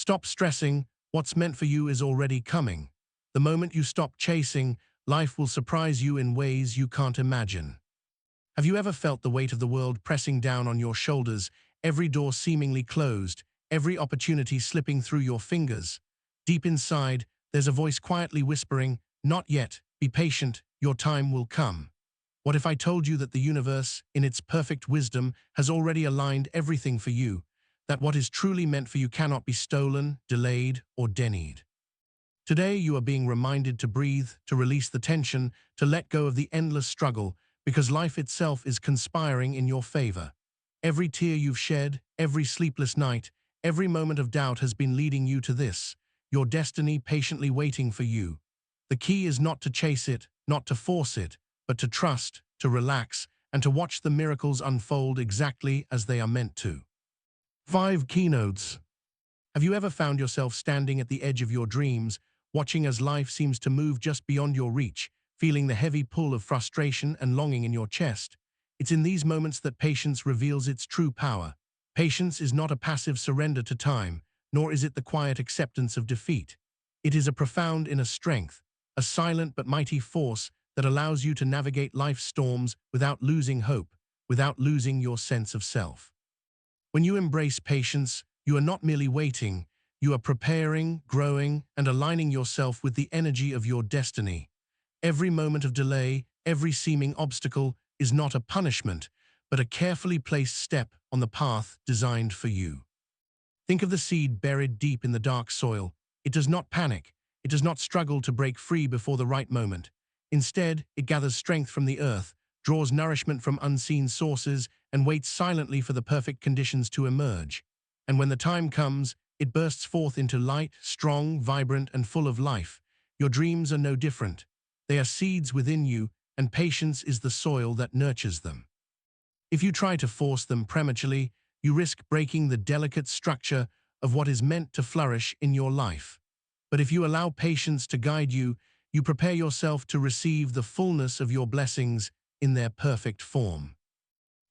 Stop stressing. What's meant for you is already coming. The moment you stop chasing, life will surprise you in ways you can't imagine. Have you ever felt the weight of the world pressing down on your shoulders, every door seemingly closed, every opportunity slipping through your fingers? Deep inside, there's a voice quietly whispering, "Not yet, be patient, your time will come." What if I told you that the universe, in its perfect wisdom, has already aligned everything for you, that what is truly meant for you cannot be stolen, delayed, or denied? Today you are being reminded to breathe, to release the tension, to let go of the endless struggle, because life itself is conspiring in your favor. Every tear you've shed, every sleepless night, every moment of doubt has been leading you to this, your destiny patiently waiting for you. The key is not to chase it, not to force it, but to trust, to relax, and to watch the miracles unfold exactly as they are meant to. 5 keynotes. Have you ever found yourself standing at the edge of your dreams, watching as life seems to move just beyond your reach, feeling the heavy pull of frustration and longing in your chest? It's in these moments that patience reveals its true power. Patience is not a passive surrender to time, nor is it the quiet acceptance of defeat. It is a profound inner strength, a silent but mighty force that allows you to navigate life's storms without losing hope, without losing your sense of self. When you embrace patience, you are not merely waiting, you are preparing, growing, and aligning yourself with the energy of your destiny. Every moment of delay, every seeming obstacle is not a punishment, but a carefully placed step on the path designed for you. Think of the seed buried deep in the dark soil. It does not panic. It does not struggle to break free before the right moment. Instead, it gathers strength from the earth, draws nourishment from unseen sources, and waits silently for the perfect conditions to emerge. And when the time comes, it bursts forth into light, strong, vibrant, and full of life. Your dreams are no different. They are seeds within you, and patience is the soil that nurtures them. If you try to force them prematurely, you risk breaking the delicate structure of what is meant to flourish in your life. But if you allow patience to guide you, you prepare yourself to receive the fullness of your blessings in their perfect form.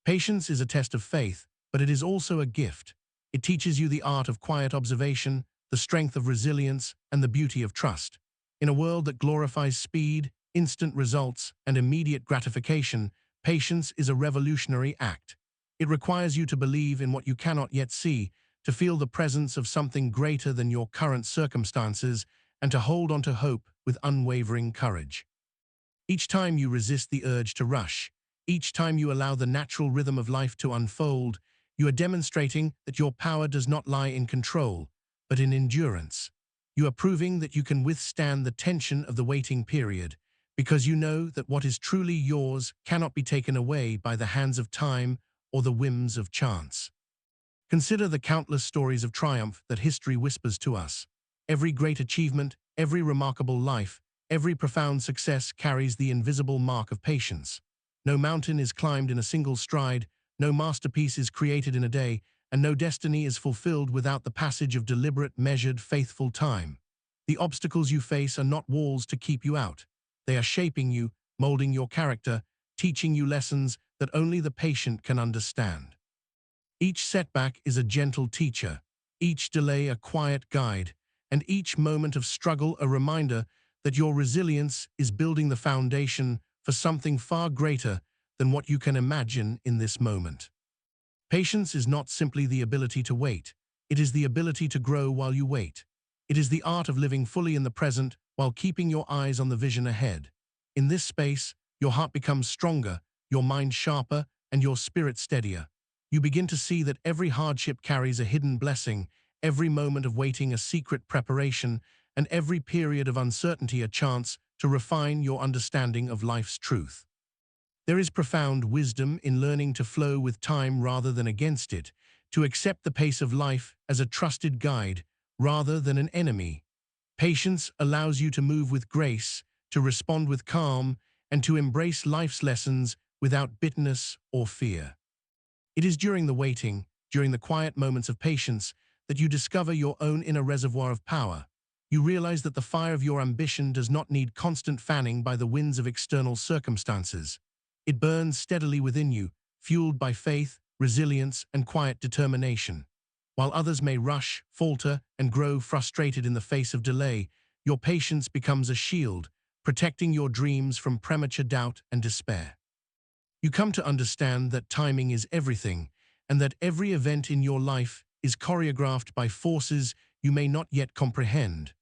Patience is a test of faith, but it is also a gift. It teaches you the art of quiet observation, the strength of resilience, and the beauty of trust. In a world that glorifies speed, instant results, and immediate gratification, patience is a revolutionary act. It requires you to believe in what you cannot yet see, to feel the presence of something greater than your current circumstances, and to hold on to hope with unwavering courage. Each time you resist the urge to rush, each time you allow the natural rhythm of life to unfold, you are demonstrating that your power does not lie in control, but in endurance. You are proving that you can withstand the tension of the waiting period, because you know that what is truly yours cannot be taken away by the hands of time or the whims of chance. Consider the countless stories of triumph that history whispers to us. Every great achievement, every remarkable life, every profound success carries the invisible mark of patience. No mountain is climbed in a single stride, no masterpiece is created in a day, and no destiny is fulfilled without the passage of deliberate, measured, faithful time. The obstacles you face are not walls to keep you out. They are shaping you, molding your character, teaching you lessons that only the patient can understand. Each setback is a gentle teacher, each delay a quiet guide, and each moment of struggle a reminder that your resilience is building the foundation for something far greater than what you can imagine in this moment. Patience is not simply the ability to wait, it is the ability to grow while you wait. It is the art of living fully in the present while keeping your eyes on the vision ahead. In this space, your heart becomes stronger, your mind sharper, and your spirit steadier. You begin to see that every hardship carries a hidden blessing, every moment of waiting a secret preparation, and every period of uncertainty a chance to refine your understanding of life's truth. There is profound wisdom in learning to flow with time rather than against it, to accept the pace of life as a trusted guide rather than an enemy. Patience allows you to move with grace, to respond with calm, and to embrace life's lessons without bitterness or fear. It is during the waiting, during the quiet moments of patience, that you discover your own inner reservoir of power. You realize that the fire of your ambition does not need constant fanning by the winds of external circumstances. It burns steadily within you, fueled by faith, resilience, and quiet determination. While others may rush, falter, and grow frustrated in the face of delay, your patience becomes a shield, protecting your dreams from premature doubt and despair. You come to understand that timing is everything, and that every event in your life is choreographed by forces you may not yet comprehend.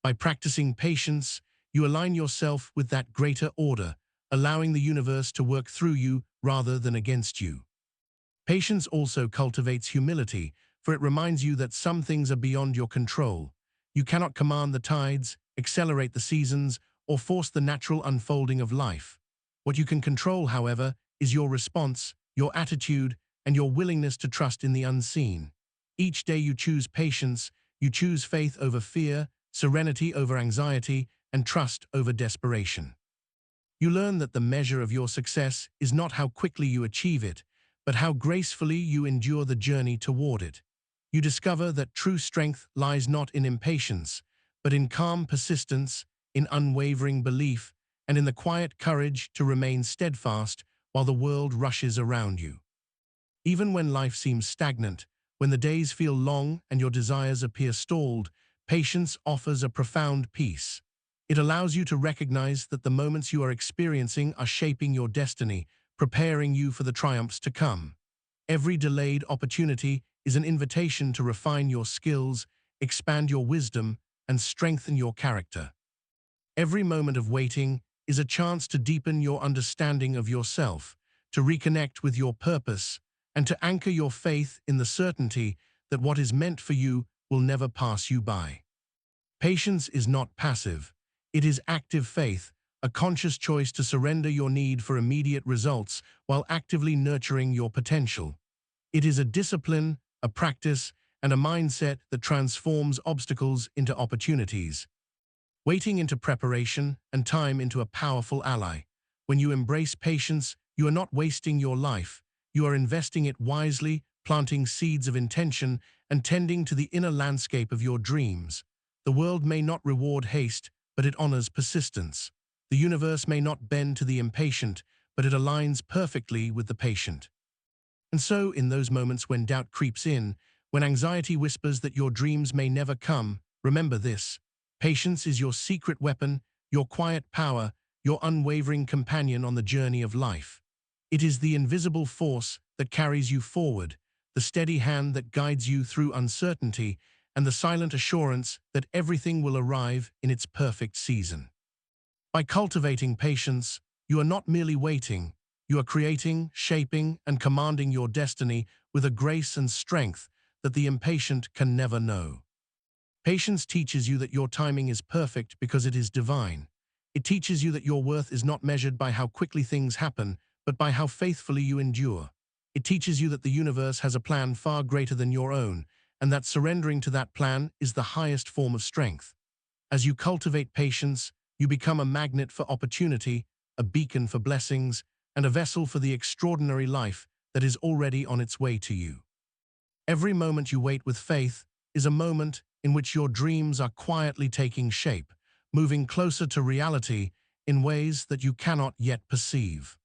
By practicing patience, you align yourself with that greater order, allowing the universe to work through you rather than against you. Patience also cultivates humility, for it reminds you that some things are beyond your control. You cannot command the tides, accelerate the seasons, or force the natural unfolding of life. What you can control, however, is your response, your attitude, and your willingness to trust in the unseen. Each day you choose patience, you choose faith over fear, serenity over anxiety, and trust over desperation. You learn that the measure of your success is not how quickly you achieve it, but how gracefully you endure the journey toward it. You discover that true strength lies not in impatience, but in calm persistence, in unwavering belief, and in the quiet courage to remain steadfast while the world rushes around you. Even when life seems stagnant, when the days feel long and your desires appear stalled, patience offers a profound peace. It allows you to recognize that the moments you are experiencing are shaping your destiny, preparing you for the triumphs to come. Every delayed opportunity is an invitation to refine your skills, expand your wisdom, and strengthen your character. Every moment of waiting is a chance to deepen your understanding of yourself, to reconnect with your purpose, and to anchor your faith in the certainty that what is meant for you will never pass you by. Patience is not passive. It is active faith, a conscious choice to surrender your need for immediate results while actively nurturing your potential. It is a discipline, a practice, and a mindset that transforms obstacles into opportunities. Waiting into preparation and time into a powerful ally. When you embrace patience, you are not wasting your life. You are investing it wisely, planting seeds of intention, and tending to the inner landscape of your dreams. The world may not reward haste, but it honors persistence. The universe may not bend to the impatient, but it aligns perfectly with the patient. And so, in those moments when doubt creeps in, when anxiety whispers that your dreams may never come, remember this: patience is your secret weapon, your quiet power, your unwavering companion on the journey of life. It is the invisible force that carries you forward, the steady hand that guides you through uncertainty, and the silent assurance that everything will arrive in its perfect season. By cultivating patience, you are not merely waiting, you are creating, shaping, and commanding your destiny with a grace and strength that the impatient can never know. Patience teaches you that your timing is perfect because it is divine. It teaches you that your worth is not measured by how quickly things happen, but by how faithfully you endure. It teaches you that the universe has a plan far greater than your own, and that surrendering to that plan is the highest form of strength. As you cultivate patience, you become a magnet for opportunity, a beacon for blessings, and a vessel for the extraordinary life that is already on its way to you. Every moment you wait with faith is a moment in which your dreams are quietly taking shape, moving closer to reality in ways that you cannot yet perceive.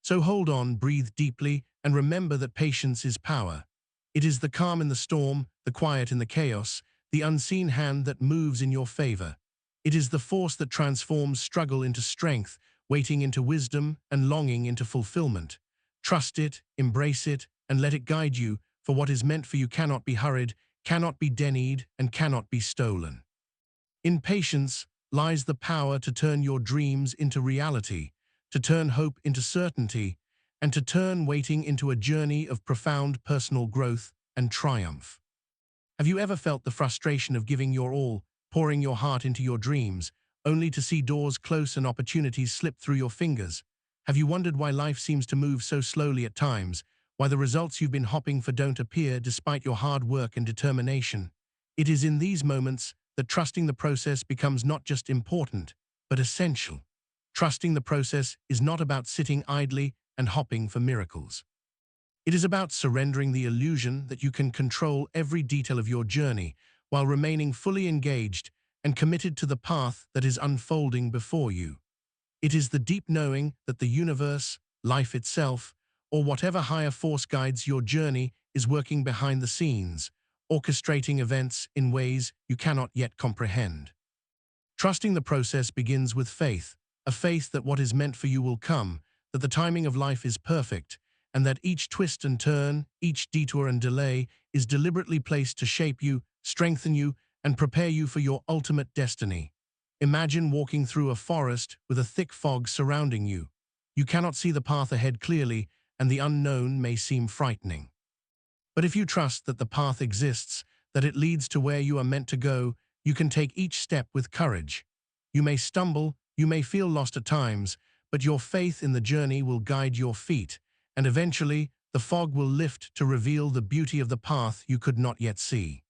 So hold on, breathe deeply, and remember that patience is power. It is the calm in the storm, the quiet in the chaos, the unseen hand that moves in your favor. It is the force that transforms struggle into strength, waiting into wisdom, and longing into fulfillment. Trust it, embrace it, and let it guide you, for what is meant for you cannot be hurried, cannot be denied, and cannot be stolen. In patience lies the power to turn your dreams into reality, to turn hope into certainty, and to turn waiting into a journey of profound personal growth and triumph. Have you ever felt the frustration of giving your all, pouring your heart into your dreams, only to see doors close and opportunities slip through your fingers? Have you wondered why life seems to move so slowly at times, why the results you've been hoping for don't appear despite your hard work and determination? It is in these moments that trusting the process becomes not just important, but essential. Trusting the process is not about sitting idly and hoping for miracles. It is about surrendering the illusion that you can control every detail of your journey while remaining fully engaged and committed to the path that is unfolding before you. It is the deep knowing that the universe, life itself, or whatever higher force guides your journey is working behind the scenes, orchestrating events in ways you cannot yet comprehend. Trusting the process begins with faith, a faith that what is meant for you will come, that the timing of life is perfect, and that each twist and turn, each detour and delay is deliberately placed to shape you, strengthen you, and prepare you for your ultimate destiny. Imagine walking through a forest with a thick fog surrounding you. You cannot see the path ahead clearly, and the unknown may seem frightening. But if you trust that the path exists, that it leads to where you are meant to go, you can take each step with courage. You may stumble, you may feel lost at times, but your faith in the journey will guide your feet, and eventually the fog will lift to reveal the beauty of the path you could not yet see.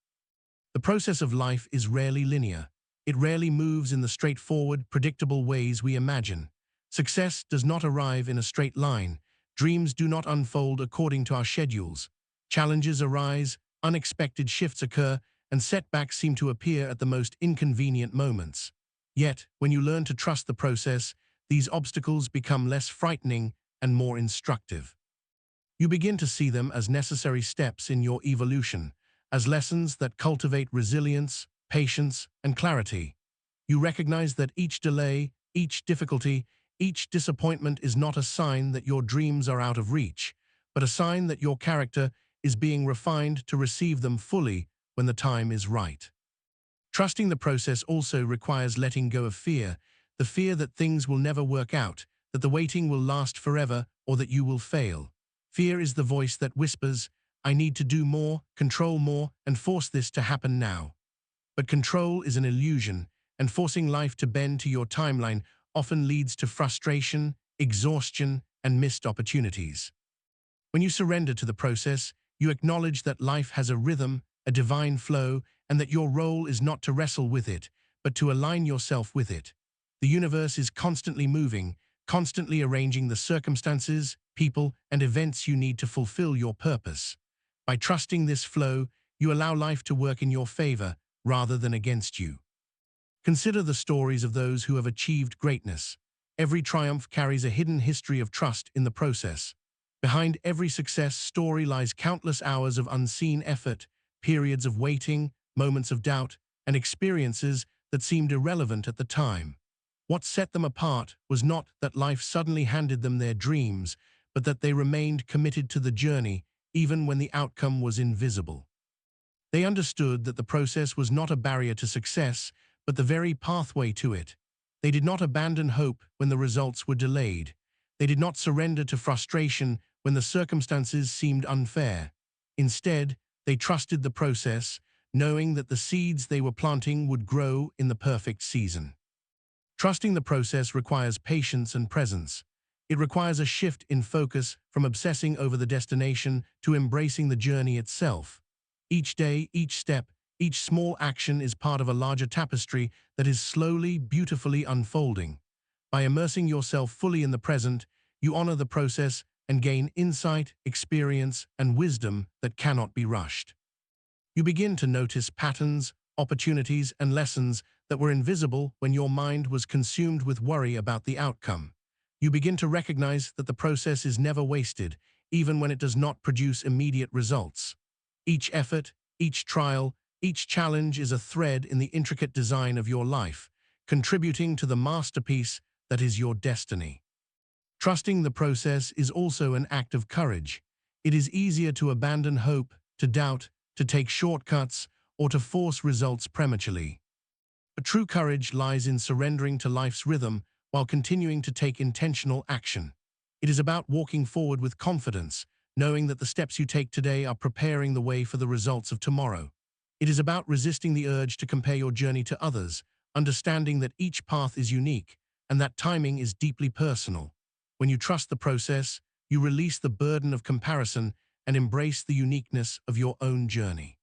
The process of life is rarely linear. It rarely moves in the straightforward, predictable ways we imagine. Success does not arrive in a straight line. Dreams do not unfold according to our schedules. Challenges arise, unexpected shifts occur, and setbacks seem to appear at the most inconvenient moments. Yet, when you learn to trust the process, these obstacles become less frightening and more instructive. You begin to see them as necessary steps in your evolution, as lessons that cultivate resilience, patience, and clarity. You recognize that each delay, each difficulty, each disappointment is not a sign that your dreams are out of reach, but a sign that your character is being refined to receive them fully when the time is right. Trusting the process also requires letting go of fear, the fear that things will never work out, that the waiting will last forever, or that you will fail. Fear is the voice that whispers, "I need to do more, control more, and force this to happen now." But control is an illusion, and forcing life to bend to your timeline often leads to frustration, exhaustion, and missed opportunities. When you surrender to the process, you acknowledge that life has a rhythm, a divine flow, and that your role is not to wrestle with it, but to align yourself with it. The universe is constantly moving, constantly arranging the circumstances, people, and events you need to fulfill your purpose. By trusting this flow, you allow life to work in your favor rather than against you. Consider the stories of those who have achieved greatness. Every triumph carries a hidden history of trust in the process. Behind every success story lies countless hours of unseen effort, periods of waiting, moments of doubt, and experiences that seemed irrelevant at the time. What set them apart was not that life suddenly handed them their dreams, but that they remained committed to the journey, even when the outcome was invisible. They understood that the process was not a barrier to success, but the very pathway to it. They did not abandon hope when the results were delayed. They did not surrender to frustration when the circumstances seemed unfair. Instead, they trusted the process, knowing that the seeds they were planting would grow in the perfect season. Trusting the process requires patience and presence. It requires a shift in focus from obsessing over the destination to embracing the journey itself. Each day, each step, each small action is part of a larger tapestry that is slowly, beautifully unfolding. By immersing yourself fully in the present, you honor the process and gain insight, experience, and wisdom that cannot be rushed. You begin to notice patterns, opportunities, and lessons that were invisible when your mind was consumed with worry about the outcome. You begin to recognize that the process is never wasted, even when it does not produce immediate results. Each effort, each trial, each challenge is a thread in the intricate design of your life, contributing to the masterpiece that is your destiny. Trusting the process is also an act of courage. It is easier to abandon hope, to doubt, to take shortcuts, or to force results prematurely. But true courage lies in surrendering to life's rhythm while continuing to take intentional action. It is about walking forward with confidence, knowing that the steps you take today are preparing the way for the results of tomorrow. It is about resisting the urge to compare your journey to others, understanding that each path is unique and that timing is deeply personal. When you trust the process, you release the burden of comparison and embrace the uniqueness of your own journey.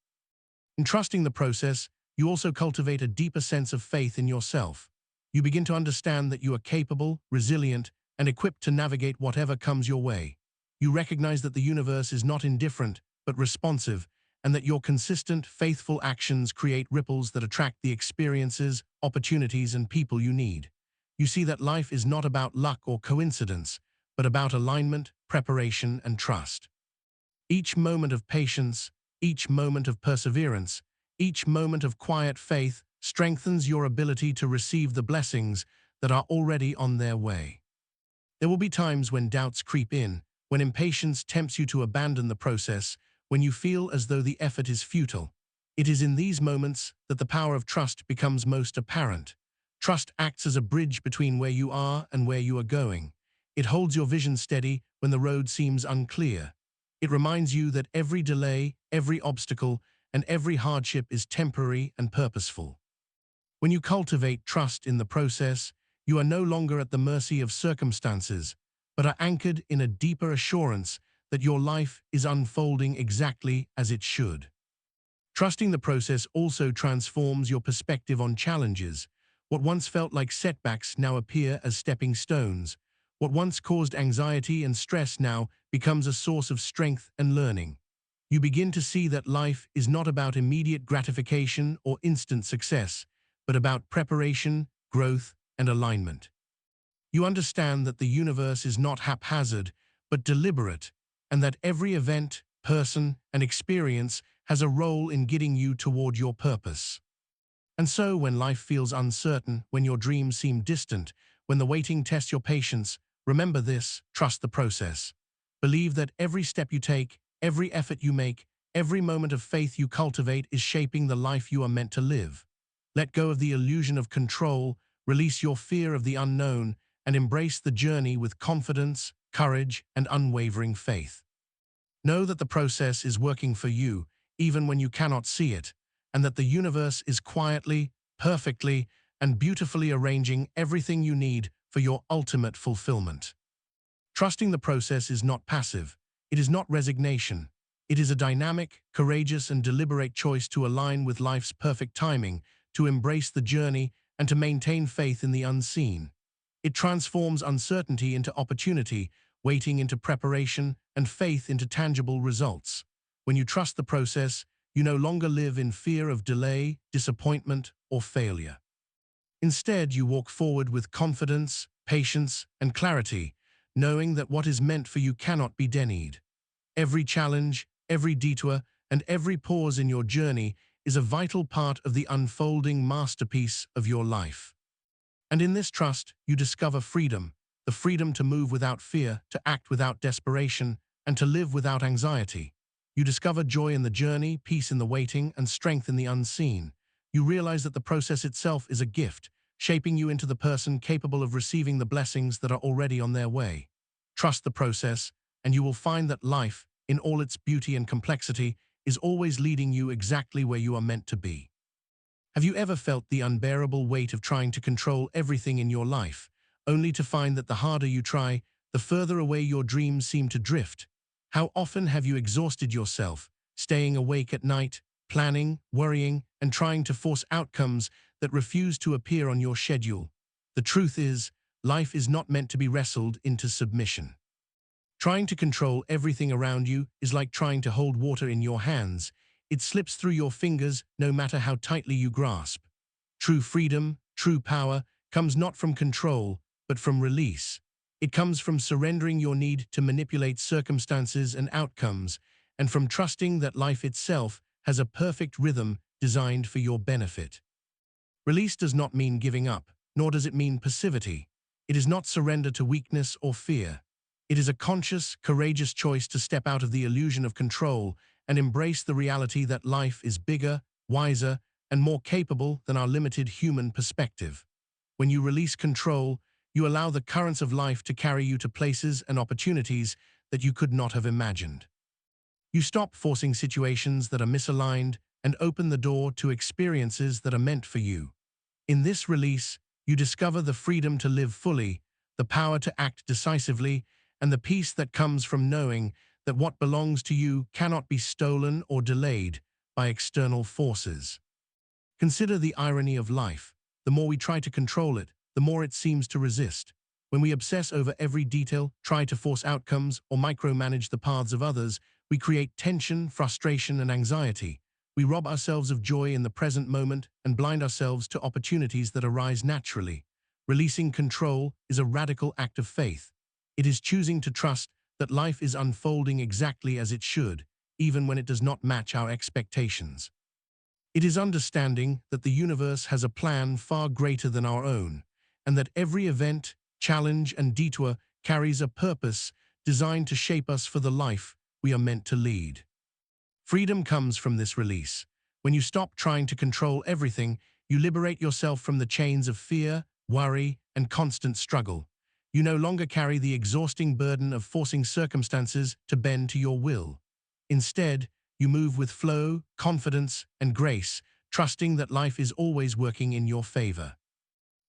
In trusting the process, you also cultivate a deeper sense of faith in yourself. You begin to understand that you are capable, resilient, and equipped to navigate whatever comes your way. You recognize that the universe is not indifferent, but responsive, and that your consistent, faithful actions create ripples that attract the experiences, opportunities, and people you need. You see that life is not about luck or coincidence, but about alignment, preparation, and trust. Each moment of patience, Each moment of perseverance, each moment of quiet faith strengthens your ability to receive the blessings that are already on their way. There will be times when doubts creep in, when impatience tempts you to abandon the process, when you feel as though the effort is futile. It is in these moments that the power of trust becomes most apparent. Trust acts as a bridge between where you are and where you are going. It holds your vision steady when the road seems unclear. It reminds you that every delay, every obstacle, and every hardship is temporary and purposeful. When you cultivate trust in the process, you are no longer at the mercy of circumstances, but are anchored in a deeper assurance that your life is unfolding exactly as it should. Trusting the process also transforms your perspective on challenges. What once felt like setbacks now appear as stepping stones. What once caused anxiety and stress now becomes a source of strength and learning. You begin to see that life is not about immediate gratification or instant success, but about preparation, growth, and alignment. You understand that the universe is not haphazard, but deliberate, and that every event, person, and experience has a role in getting you toward your purpose. And so, when life feels uncertain, when your dreams seem distant, when the waiting tests your patience, remember this: trust the process. Believe that every step you take, every effort you make, every moment of faith you cultivate is shaping the life you are meant to live. Let go of the illusion of control, release your fear of the unknown, and embrace the journey with confidence, courage, and unwavering faith. Know that the process is working for you, even when you cannot see it, and that the universe is quietly, perfectly, and beautifully arranging everything you need for your ultimate fulfillment. Trusting the process is not passive. It is not resignation. It is a dynamic, courageous, and deliberate choice to align with life's perfect timing, to embrace the journey, and to maintain faith in the unseen. It transforms uncertainty into opportunity, waiting into preparation, and faith into tangible results. When you trust the process, you no longer live in fear of delay, disappointment, or failure. Instead, you walk forward with confidence, patience, and clarity, knowing that what is meant for you cannot be denied. Every challenge, every detour, and every pause in your journey is a vital part of the unfolding masterpiece of your life. And in this trust, you discover freedom, the freedom to move without fear, to act without desperation, and to live without anxiety. You discover joy in the journey, peace in the waiting, and strength in the unseen. You realize that the process itself is a gift, shaping you into the person capable of receiving the blessings that are already on their way. Trust the process, and you will find that life, in all its beauty and complexity, is always leading you exactly where you are meant to be. Have you ever felt the unbearable weight of trying to control everything in your life, only to find that the harder you try, the further away your dreams seem to drift? How often have you exhausted yourself, staying awake at night, planning, worrying, and trying to force outcomes that refuse to appear on your schedule? The truth is, life is not meant to be wrestled into submission. Trying to control everything around you is like trying to hold water in your hands. It slips through your fingers no matter how tightly you grasp. True freedom, true power, comes not from control, but from release. It comes from surrendering your need to manipulate circumstances and outcomes, and from trusting that life itself has a perfect rhythm designed for your benefit. Release does not mean giving up, nor does it mean passivity. It is not surrender to weakness or fear. It is a conscious, courageous choice to step out of the illusion of control and embrace the reality that life is bigger, wiser, and more capable than our limited human perspective. When you release control, you allow the currents of life to carry you to places and opportunities that you could not have imagined. You stop forcing situations that are misaligned and open the door to experiences that are meant for you. In this release, you discover the freedom to live fully, the power to act decisively, and the peace that comes from knowing that what belongs to you cannot be stolen or delayed by external forces. Consider the irony of life. The more we try to control it, the more it seems to resist. When we obsess over every detail, try to force outcomes, or micromanage the paths of others, we create tension, frustration, and anxiety. We rob ourselves of joy in the present moment and blind ourselves to opportunities that arise naturally. Releasing control is a radical act of faith. It is choosing to trust that life is unfolding exactly as it should, even when it does not match our expectations. It is understanding that the universe has a plan far greater than our own, and that every event, challenge, and detour carries a purpose designed to shape us for the life we are meant to lead. Freedom comes from this release. When you stop trying to control everything, you liberate yourself from the chains of fear, worry, and constant struggle. You no longer carry the exhausting burden of forcing circumstances to bend to your will. Instead, you move with flow, confidence, and grace, trusting that life is always working in your favor.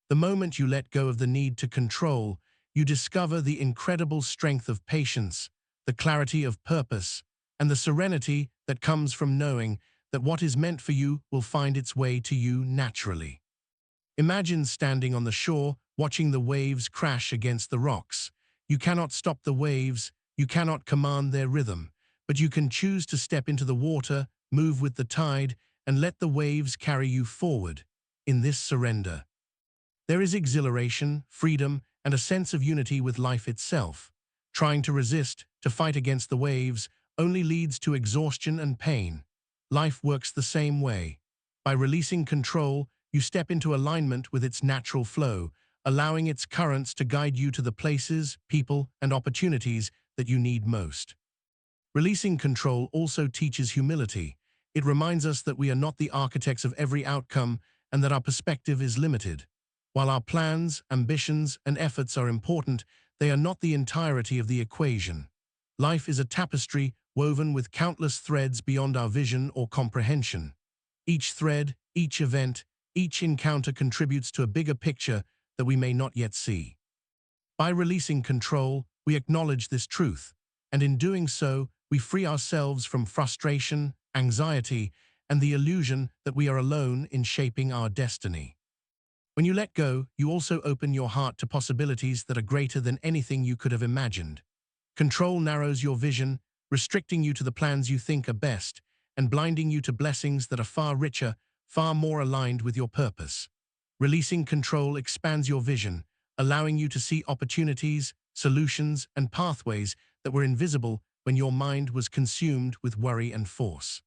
The moment you let go of the need to control, you discover the incredible strength of patience, the clarity of purpose, and the serenity that comes from knowing that what is meant for you will find its way to you naturally. Imagine standing on the shore, watching the waves crash against the rocks. You cannot stop the waves, you cannot command their rhythm, but you can choose to step into the water, move with the tide, and let the waves carry you forward. In this surrender, there is exhilaration, freedom, and a sense of unity with life itself. Trying to resist, to fight against the waves, only leads to exhaustion and pain. Life works the same way. By releasing control, you step into alignment with its natural flow, allowing its currents to guide you to the places, people, and opportunities that you need most. Releasing control also teaches humility. It reminds us that we are not the architects of every outcome and that our perspective is limited. While our plans, ambitions, and efforts are important, they are not the entirety of the equation. Life is a tapestry woven with countless threads beyond our vision or comprehension. Each thread, each event, each encounter contributes to a bigger picture that we may not yet see. By releasing control, we acknowledge this truth, and in doing so, we free ourselves from frustration, anxiety, and the illusion that we are alone in shaping our destiny. When you let go, you also open your heart to possibilities that are greater than anything you could have imagined. Control narrows your vision, restricting you to the plans you think are best, and blinding you to blessings that are far richer, far more aligned with your purpose. Releasing control expands your vision, allowing you to see opportunities, solutions, and pathways that were invisible when your mind was consumed with worry and force.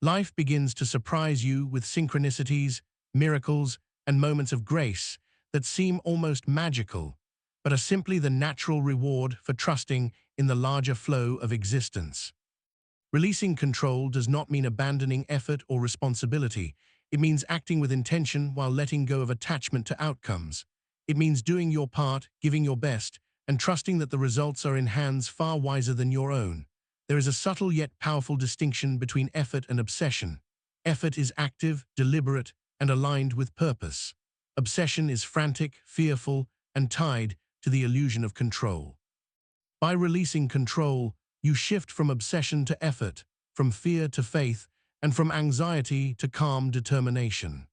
Life begins to surprise you with synchronicities, miracles, and moments of grace that seem almost magical, but are simply the natural reward for trusting in the larger flow of existence. Releasing control does not mean abandoning effort or responsibility. It means acting with intention while letting go of attachment to outcomes. It means doing your part, giving your best, and trusting that the results are in hands far wiser than your own. There is a subtle yet powerful distinction between effort and obsession. Effort is active, deliberate, and aligned with purpose. Obsession is frantic, fearful, and tied to the illusion of control. By releasing control, you shift from obsession to effort, from fear to faith, and from anxiety to calm determination.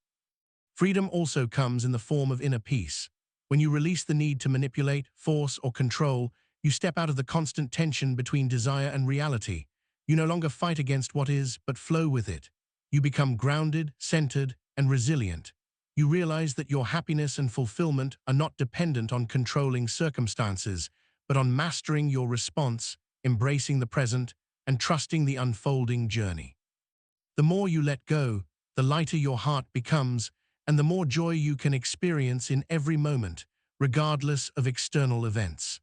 Freedom also comes in the form of inner peace. When you release the need to manipulate, force, or control, you step out of the constant tension between desire and reality. You no longer fight against what is, but flow with it. You become grounded, centered, and resilient. You realize that your happiness and fulfillment are not dependent on controlling circumstances, but on mastering your response, embracing the present, and trusting the unfolding journey. The more you let go, the lighter your heart becomes, and the more joy you can experience in every moment, regardless of external events.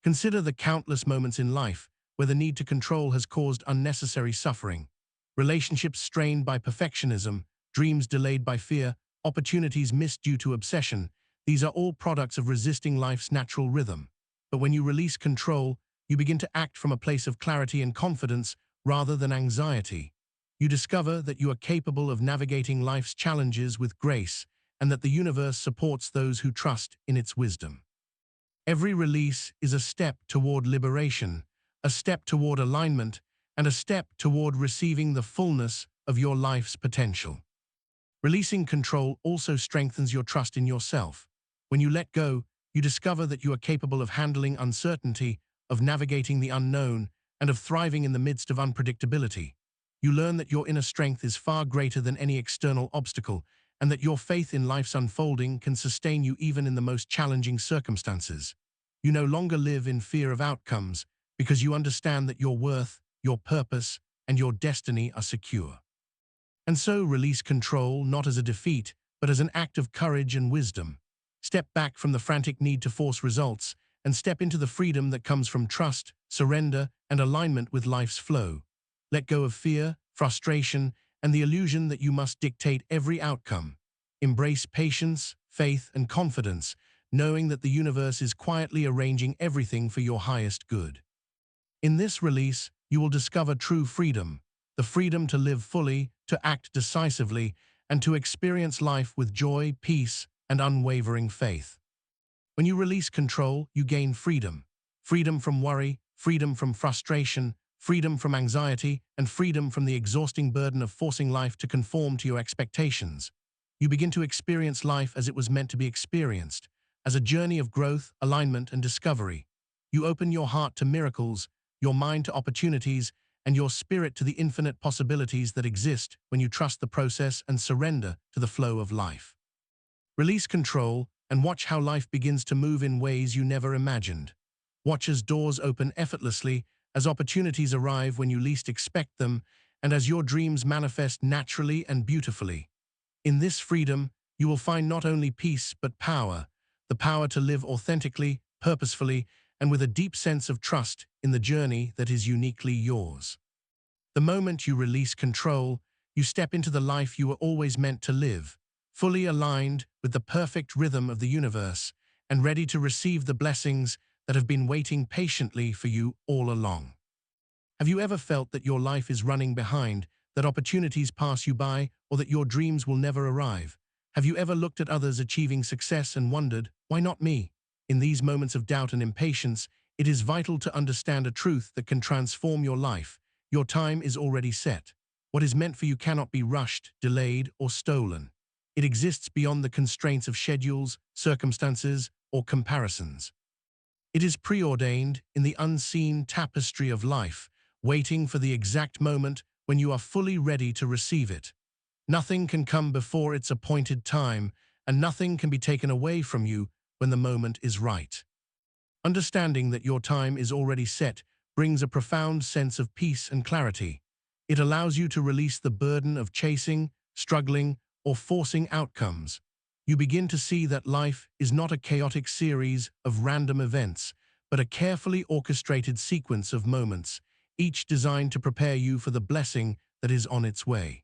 Consider the countless moments in life where the need to control has caused unnecessary suffering. Relationships strained by perfectionism, dreams delayed by fear, opportunities missed due to obsession. These are all products of resisting life's natural rhythm. But when you release control, you begin to act from a place of clarity and confidence rather than anxiety. You discover that you are capable of navigating life's challenges with grace and that the universe supports those who trust in its wisdom. Every release is a step toward liberation, a step toward alignment, and a step toward receiving the fullness of your life's potential. Releasing control also strengthens your trust in yourself. When you let go, you discover that you are capable of handling uncertainty, of navigating the unknown, and of thriving in the midst of unpredictability. You learn that your inner strength is far greater than any external obstacle, and that your faith in life's unfolding can sustain you even in the most challenging circumstances. You no longer live in fear of outcomes because you understand that your worth, your purpose, and your destiny are secure. And so release control not as a defeat, but as an act of courage and wisdom. Step back from the frantic need to force results and step into the freedom that comes from trust, surrender, and alignment with life's flow. Let go of fear, frustration, and the illusion that you must dictate every outcome. Embrace patience, faith, and confidence, knowing that the universe is quietly arranging everything for your highest good. In this release, you will discover true freedom, the freedom to live fully, to act decisively, and to experience life with joy, peace, and unwavering faith. When you release control, you gain freedom. Freedom from worry, freedom from frustration, freedom from anxiety, and freedom from the exhausting burden of forcing life to conform to your expectations. You begin to experience life as it was meant to be experienced, as a journey of growth, alignment, and discovery. You open your heart to miracles, your mind to opportunities, and your spirit to the infinite possibilities that exist when you trust the process and surrender to the flow of life. Release control and watch how life begins to move in ways you never imagined. Watch as doors open effortlessly, as opportunities arrive when you least expect them, and as your dreams manifest naturally and beautifully. In this freedom, you will find not only peace but power, the power to live authentically, purposefully, and with a deep sense of trust in the journey that is uniquely yours. The moment you release control, you step into the life you were always meant to live, fully aligned with the perfect rhythm of the universe and ready to receive the blessings that have been waiting patiently for you all along. Have you ever felt that your life is running behind, that opportunities pass you by, or that your dreams will never arrive? Have you ever looked at others achieving success and wondered, why not me? In these moments of doubt and impatience, it is vital to understand a truth that can transform your life. Your time is already set. What is meant for you cannot be rushed, delayed, or stolen. It exists beyond the constraints of schedules, circumstances, or comparisons. It is preordained in the unseen tapestry of life, waiting for the exact moment when you are fully ready to receive it. Nothing can come before its appointed time, and nothing can be taken away from you when the moment is right. Understanding that your time is already set brings a profound sense of peace and clarity. It allows you to release the burden of chasing, struggling, or forcing outcomes. You begin to see that life is not a chaotic series of random events, but a carefully orchestrated sequence of moments, each designed to prepare you for the blessing that is on its way.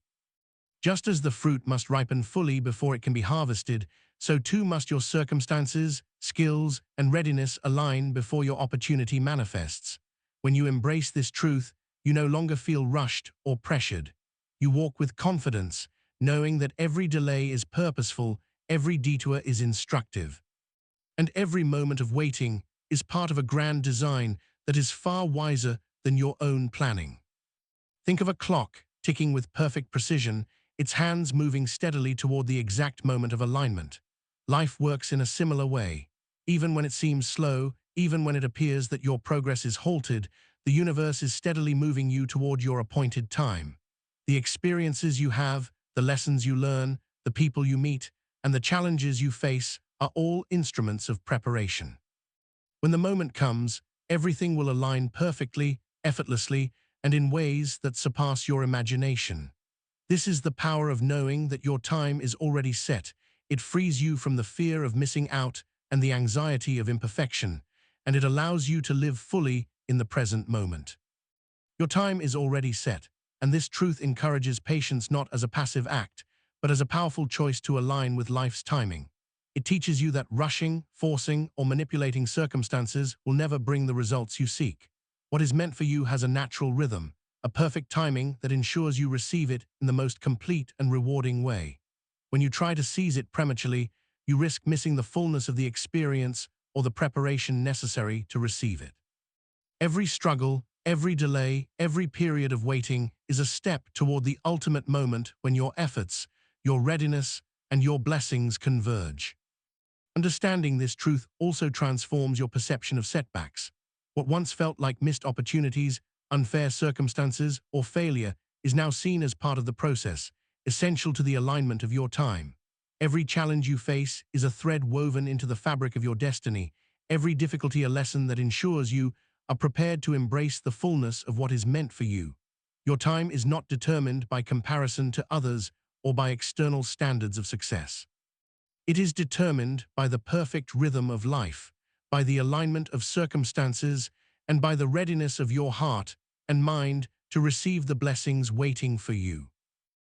Just as the fruit must ripen fully before it can be harvested, so too must your circumstances, skills, and readiness align before your opportunity manifests. When you embrace this truth, you no longer feel rushed or pressured. You walk with confidence, knowing that every delay is purposeful, every detour is instructive, and every moment of waiting is part of a grand design that is far wiser than your own planning. Think of a clock ticking with perfect precision, its hands moving steadily toward the exact moment of alignment. Life works in a similar way. Even when it seems slow, even when it appears that your progress is halted, the universe is steadily moving you toward your appointed time. The experiences you have, the lessons you learn, the people you meet, and the challenges you face are all instruments of preparation. When the moment comes, everything will align perfectly, effortlessly, and in ways that surpass your imagination. This is the power of knowing that your time is already set. It frees you from the fear of missing out and the anxiety of imperfection, and it allows you to live fully in the present moment. Your time is already set, and this truth encourages patience not as a passive act, but as a powerful choice to align with life's timing. It teaches you that rushing, forcing, or manipulating circumstances will never bring the results you seek. What is meant for you has a natural rhythm, a perfect timing that ensures you receive it in the most complete and rewarding way. When you try to seize it prematurely, you risk missing the fullness of the experience or the preparation necessary to receive it. Every struggle, every delay, every period of waiting is a step toward the ultimate moment when your efforts, your readiness, and your blessings converge. Understanding this truth also transforms your perception of setbacks. What once felt like missed opportunities, unfair circumstances, or failure is now seen as part of the process, essential to the alignment of your time. Every challenge you face is a thread woven into the fabric of your destiny, every difficulty a lesson that ensures you are prepared to embrace the fullness of what is meant for you. Your time is not determined by comparison to others or by external standards of success. It is determined by the perfect rhythm of life, by the alignment of circumstances, and by the readiness of your heart and mind to receive the blessings waiting for you.